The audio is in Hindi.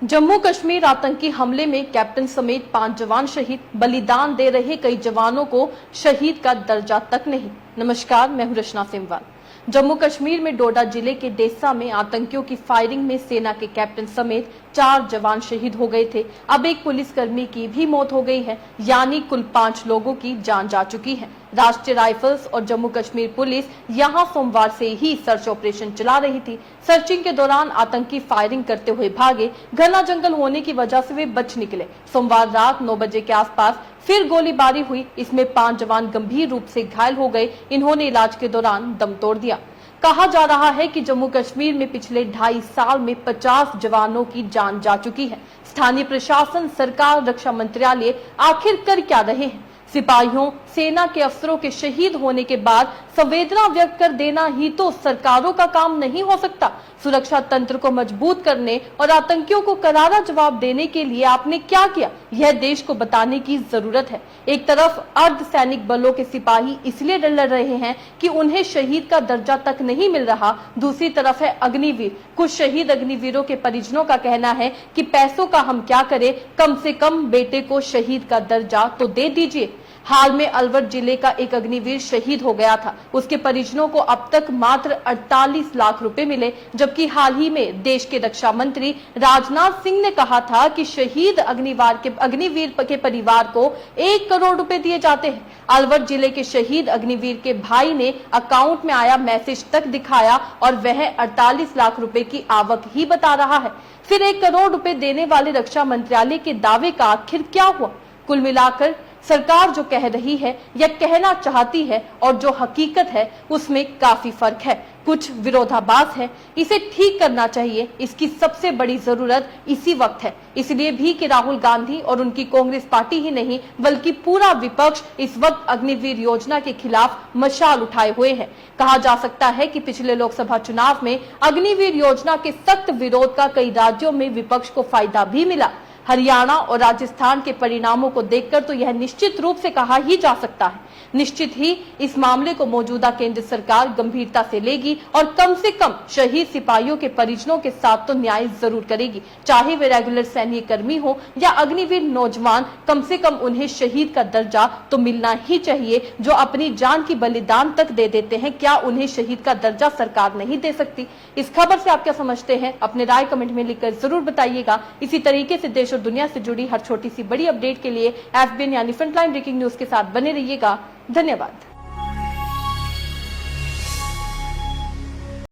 जम्मू कश्मीर आतंकी हमले में कैप्टन समेत 5 जवान शहीद, बलिदान दे रहे कई जवानों को शहीद का दर्जा तक नहीं। नमस्कार, मैं हूं रचना सिमवाल। जम्मू कश्मीर में डोडा जिले के डेसा में आतंकियों की फायरिंग में सेना के कैप्टन समेत 4 जवान शहीद हो गए थे। अब एक पुलिसकर्मी की भी मौत हो गई है, यानी कुल 5 लोगों की जान जा चुकी है। राष्ट्रीय राइफल्स और जम्मू कश्मीर पुलिस यहां सोमवार से ही सर्च ऑपरेशन चला रही थी। सर्चिंग के दौरान आतंकी फायरिंग करते हुए भागे। घना जंगल होने की वजह से वे बच निकले। सोमवार रात 9 बजे के आसपास फिर गोलीबारी हुई। इसमें 5 जवान गंभीर रूप से घायल हो गए। इन्होंने इलाज के दौरान दम तोड़ दिया। कहा जा रहा है कि जम्मू कश्मीर में पिछले 2.5 साल में 50 जवानों की जान जा चुकी है। स्थानीय प्रशासन, सरकार, रक्षा मंत्रालय आखिर कर क्या रहे हैं? सिपाहियों, सेना के अफसरों के शहीद होने के बाद संवेदना व्यक्त कर देना ही तो सरकारों का काम नहीं हो सकता। सुरक्षा तंत्र को मजबूत करने और आतंकियों को करारा जवाब देने के लिए आपने क्या किया, यह देश को बताने की जरूरत है। एक तरफ अर्धसैनिक बलों के सिपाही इसलिए लड़ रहे हैं कि उन्हें शहीद का दर्जा तक नहीं मिल रहा, दूसरी तरफ है अग्निवीर। कुछ शहीद अग्निवीरों के परिजनों का कहना है कि पैसों का हम क्या करें, कम से कम बेटे को शहीद का दर्जा तो दे दीजिए। हाल में अलवर जिले का एक अग्निवीर शहीद हो गया था। उसके परिजनों को अब तक मात्र 48 लाख रुपए मिले, जबकि हाल ही में देश के रक्षा मंत्री राजनाथ सिंह ने कहा था कि शहीद अग्निवीर के परिवार को 1 करोड़ रुपए दिए जाते हैं। अलवर जिले के शहीद अग्निवीर के भाई ने अकाउंट में आया मैसेज तक दिखाया और वह 48 लाख रुपए की आवक ही बता रहा है। फिर 1 करोड़ रुपए देने वाले रक्षा मंत्रालय के दावे का आखिर क्या हुआ? कुल मिलाकर सरकार जो कह रही है या कहना चाहती है और जो हकीकत है उसमें काफी फर्क है, कुछ विरोधाभास है। इसे ठीक करना चाहिए। इसकी सबसे बड़ी जरूरत इसी वक्त है। इसलिए भी कि राहुल गांधी और उनकी कांग्रेस पार्टी ही नहीं बल्कि पूरा विपक्ष इस वक्त अग्निवीर योजना के खिलाफ मशाल उठाए हुए है। कहा जा सकता है कि पिछले लोकसभा चुनाव में अग्निवीर योजना के सख्त विरोध का कई राज्यों में विपक्ष को फायदा भी मिला। हरियाणा और राजस्थान के परिणामों को देखकर तो यह निश्चित रूप से कहा ही जा सकता है। निश्चित ही इस मामले को मौजूदा केंद्र सरकार गंभीरता से लेगी और कम से कम शहीद सिपाहियों के परिजनों के साथ तो न्याय जरूर करेगी। चाहे वे रेगुलर सैन्य कर्मी हो या अग्निवीर नौजवान, कम से कम उन्हें शहीद का दर्जा तो मिलना ही चाहिए। जो अपनी जान की बलिदान तक दे देते हैं, क्या उन्हें शहीद का दर्जा सरकार नहीं दे सकती? इस खबर से आप क्या समझते हैं? अपने राय कमेंट में लिखकर जरूर बताइएगा। इसी तरीके से देश और दुनिया से जुड़ी हर छोटी सी बड़ी अपडेट के लिए FBN यानी फ्रंटलाइन ब्रेकिंग न्यूज के साथ बने रहिएगा। धन्यवाद।